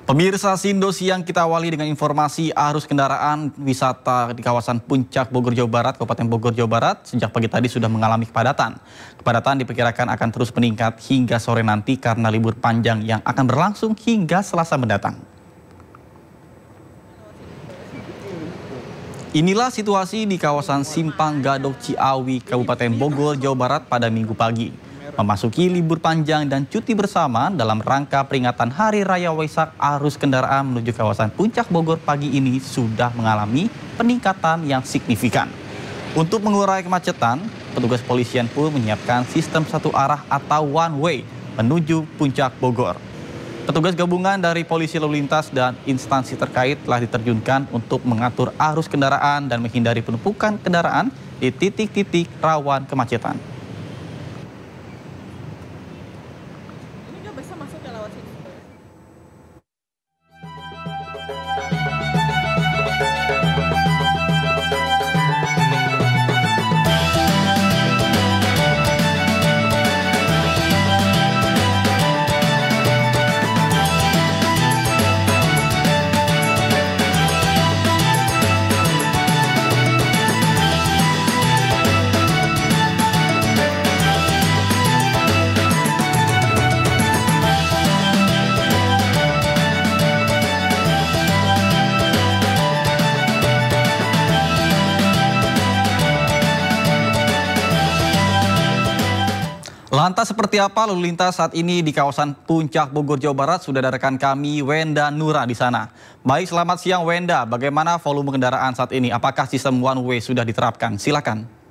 Pemirsa Sindo siang kita awali dengan informasi arus kendaraan wisata di kawasan Puncak Bogor, Jawa Barat, Kabupaten Bogor, Jawa Barat sejak pagi tadi sudah mengalami kepadatan. Kepadatan diperkirakan akan terus meningkat hingga sore nanti karena libur panjang yang akan berlangsung hingga Selasa mendatang. Inilah situasi di kawasan Simpang Gadok Ciawi, Kabupaten Bogor, Jawa Barat pada Minggu pagi. Memasuki libur panjang dan cuti bersama dalam rangka peringatan Hari Raya Waisak, arus kendaraan menuju kawasan Puncak Bogor pagi ini sudah mengalami peningkatan yang signifikan. Untuk mengurai kemacetan, petugas polisian pun menyiapkan sistem satu arah atau one way menuju Puncak Bogor. Petugas gabungan dari polisi lalu lintas dan instansi terkait telah diterjunkan untuk mengatur arus kendaraan dan menghindari penumpukan kendaraan di titik-titik rawan kemacetan. Lantas seperti apa lalu lintas saat ini di kawasan Puncak Bogor, Jawa Barat? Sudah ada rekan kami Wenda Nura di sana. Baik, selamat siang Wenda. Bagaimana volume kendaraan saat ini? Apakah sistem one way sudah diterapkan? Silakan.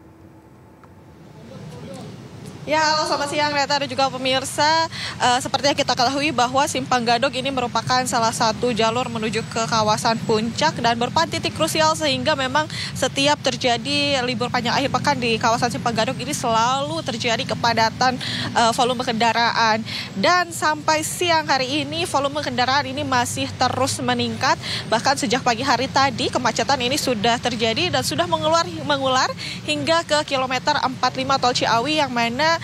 Ya, halo, selamat siang Reta dan juga pemirsa. Seperti yang kita ketahui bahwa Simpang Gadok ini merupakan salah satu jalur menuju ke kawasan Puncak dan merupakan titik krusial sehingga memang setiap terjadi libur panjang akhir pekan di kawasan Simpang Gadok ini selalu terjadi kepadatan volume kendaraan. Dan sampai siang hari ini volume kendaraan ini masih terus meningkat. Bahkan sejak pagi hari tadi kemacetan ini sudah terjadi dan sudah mengular hingga ke kilometer 45 tol Ciawi yang mana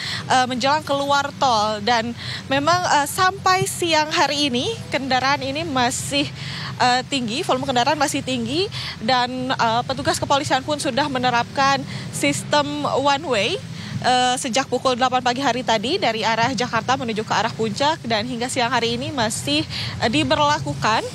menjelang keluar tol. Dan memang sampai siang hari ini kendaraan ini masih tinggi, volume kendaraan masih tinggi dan petugas kepolisian pun sudah menerapkan sistem one way sejak pukul 8 pagi hari tadi dari arah Jakarta menuju ke arah Puncak dan hingga siang hari ini masih diberlakukan.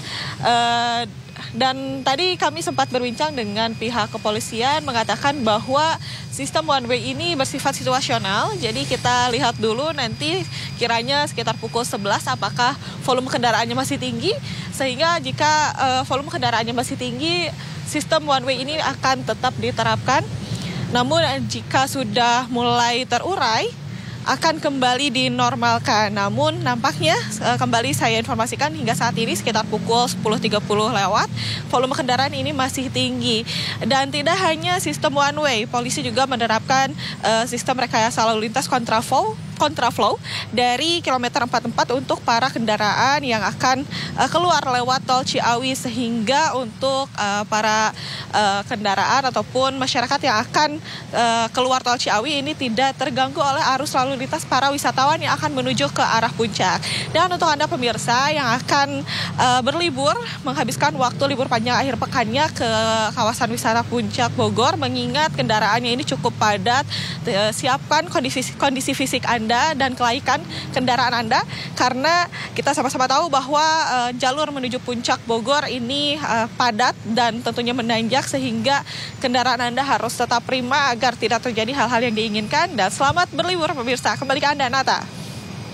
Dan tadi kami sempat berbincang dengan pihak kepolisian mengatakan bahwa sistem one way ini bersifat situasional. Jadi kita lihat dulu nanti kiranya sekitar pukul 11 apakah volume kendaraannya masih tinggi. Sehingga jika volume kendaraannya masih tinggi, sistem one way ini akan tetap diterapkan. Namun jika sudah mulai terurai, akan kembali dinormalkan. Namun nampaknya kembali saya informasikan hingga saat ini sekitar pukul 10.30 lewat, volume kendaraan ini masih tinggi. Dan tidak hanya sistem one way, polisi juga menerapkan sistem rekayasa lalu lintas kontraflow dari kilometer 44 untuk para kendaraan yang akan keluar lewat tol Ciawi sehingga untuk para kendaraan ataupun masyarakat yang akan keluar tol Ciawi ini tidak terganggu oleh arus lalu lintas para wisatawan yang akan menuju ke arah Puncak. Dan untuk Anda pemirsa yang akan berlibur, menghabiskan waktu libur panjang akhir pekannya ke kawasan wisata Puncak Bogor, mengingat kendaraannya ini cukup padat, siapkan kondisi fisik Anda dan kelaikan kendaraan Anda karena kita sama-sama tahu bahwa jalur menuju Puncak Bogor ini padat dan tentunya menanjak sehingga kendaraan Anda harus tetap prima agar tidak terjadi hal-hal yang diinginkan. Dan selamat berlibur pemirsa, kembali ke Anda Nata.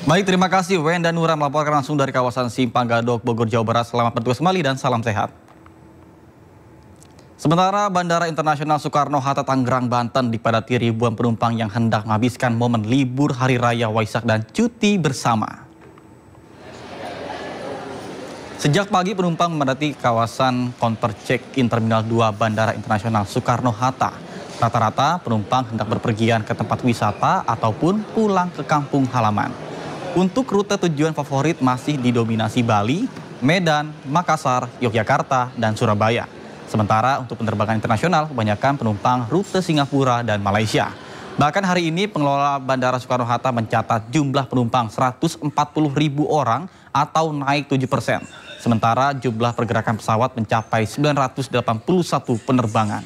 Baik, terima kasih Wenda Nura melaporkan langsung dari kawasan Simpang Gadok, Bogor, Jawa Barat. Selamat bertugas kembali dan salam sehat. Sementara Bandara Internasional Soekarno-Hatta Tangerang, Banten dipadati ribuan penumpang yang hendak menghabiskan momen libur Hari Raya Waisak dan cuti bersama. Sejak pagi penumpang memadati kawasan counter check-in Terminal 2 Bandara Internasional Soekarno-Hatta. Rata-rata penumpang hendak berpergian ke tempat wisata ataupun pulang ke kampung halaman. Untuk rute tujuan favorit masih didominasi Bali, Medan, Makassar, Yogyakarta, dan Surabaya. Sementara untuk penerbangan internasional, kebanyakan penumpang rute Singapura dan Malaysia. Bahkan hari ini pengelola Bandara Soekarno-Hatta mencatat jumlah penumpang 140.000 orang atau naik 7%. Sementara jumlah pergerakan pesawat mencapai 981 penerbangan.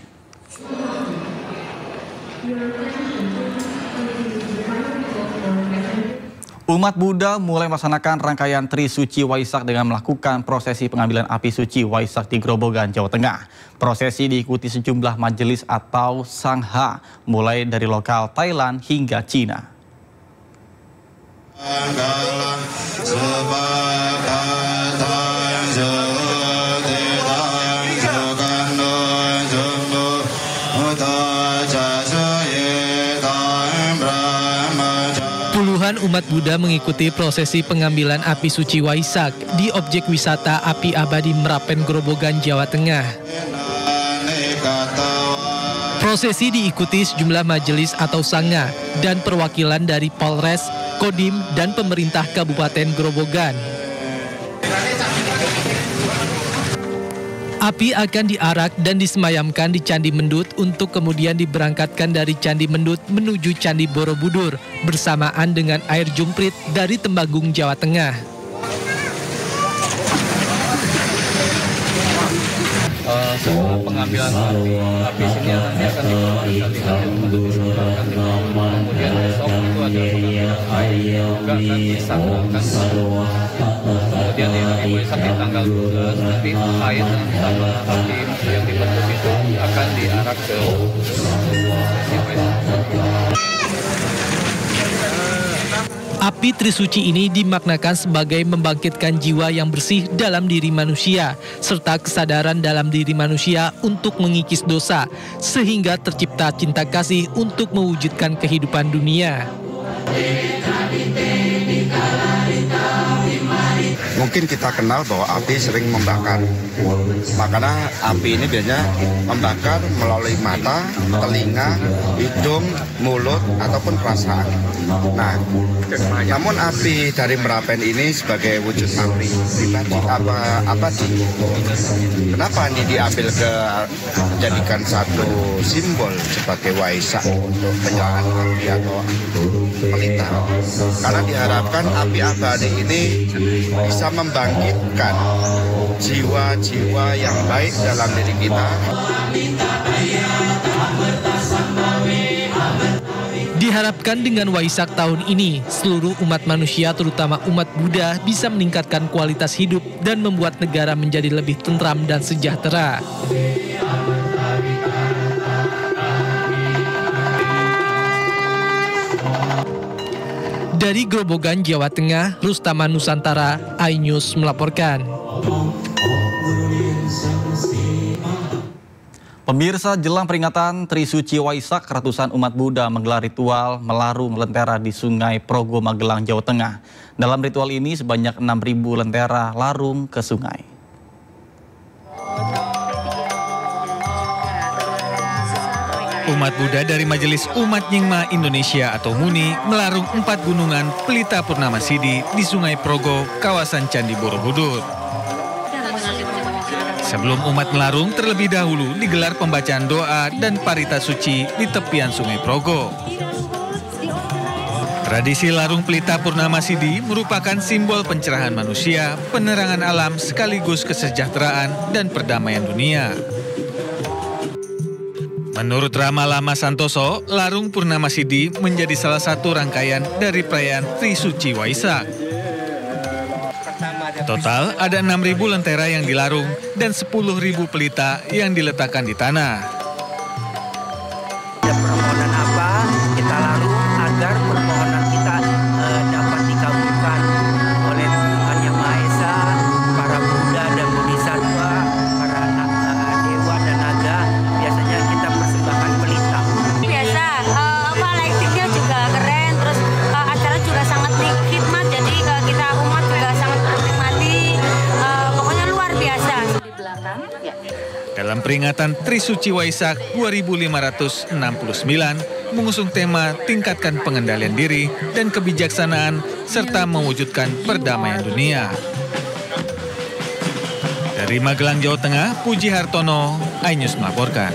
Umat Buddha mulai melaksanakan rangkaian Trisuci Waisak dengan melakukan prosesi pengambilan api suci Waisak di Grobogan, Jawa Tengah. Prosesi diikuti sejumlah majelis atau sangha, mulai dari lokal Thailand hingga Cina. Puluhan umat Buddha mengikuti prosesi pengambilan api suci Waisak di objek wisata Api Abadi Merapen, Grobogan, Jawa Tengah. Prosesi diikuti sejumlah majelis atau sangha dan perwakilan dari Polres, Kodim, dan pemerintah Kabupaten Grobogan. Api akan diarak dan disemayamkan di Candi Mendut untuk kemudian diberangkatkan dari Candi Mendut menuju Candi Borobudur bersamaan dengan air jumprit dari Temanggung, Jawa Tengah. Semua pengambilan api sini nanti akan diperlihatkan kemudian besok itu ada juga akan disanggakan kemudian di Waisak di tanggal 12 nanti terkait sama tim yang dibentuk itu akan diarak ke Api Trisuci ini dimaknakan sebagai membangkitkan jiwa yang bersih dalam diri manusia, serta kesadaran dalam diri manusia untuk mengikis dosa, sehingga tercipta cinta kasih untuk mewujudkan kehidupan dunia. Mungkin kita kenal bahwa api sering membakar. Makanya api ini biasanya membakar melalui mata, telinga, hidung, mulut, ataupun perasaan. Nah, namun api dari Merapen ini sebagai wujud abdi abadi. Kenapa ini diambil jadikan satu simbol sebagai Waisak untuk penyalahan api atau pelita? Karena diharapkan api abadi ini bisa membangkitkan jiwa-jiwa yang baik dalam diri kita. Diharapkan dengan Waisak tahun ini, seluruh umat manusia terutama umat Buddha bisa meningkatkan kualitas hidup dan membuat negara menjadi lebih tentram dan sejahtera. Dari Grobogan, Jawa Tengah, Rustama Nusantara, iNews melaporkan. Pemirsa, jelang peringatan Trisuci Waisak, ratusan umat Buddha menggelar ritual melarung lentera di Sungai Progo, Magelang, Jawa Tengah. Dalam ritual ini sebanyak 6.000 lentera larung ke sungai. Umat Buddha dari Majelis Umat Nyingma Indonesia atau MUNI melarung 4 gunungan Pelita Purnama Sidi di Sungai Progo, kawasan Candi Borobudur. Sebelum umat melarung, terlebih dahulu digelar pembacaan doa dan parita suci di tepian Sungai Progo. Tradisi larung Pelita Purnama Sidi merupakan simbol pencerahan manusia, penerangan alam sekaligus kesejahteraan dan perdamaian dunia. Menurut Rama Lama Santoso, larung Purnama Sidi menjadi salah satu rangkaian dari perayaan Trisuci Waisak. Total ada 6.000 lentera yang dilarung dan 10.000 pelita yang diletakkan di tanah. Ada permohonan apa, kita larung agar permohonan kita dapat dikabulkan oleh Tuhan Yang Maha Esa, para Buddha dan Bodhisattva, para dewa dan naga. Biasanya kita persembahkan pelita. Biasa, lightingnya juga keren, terus acara juga sangat hikmat, jadi kita umat juga sangat menikmati, pokoknya luar biasa. Di belakang, ya. Dalam peringatan Trisuci Waisak 2569 mengusung tema tingkatkan pengendalian diri dan kebijaksanaan serta mewujudkan perdamaian dunia. Dari Magelang, Jawa Tengah, Puji Hartono, iNews melaporkan.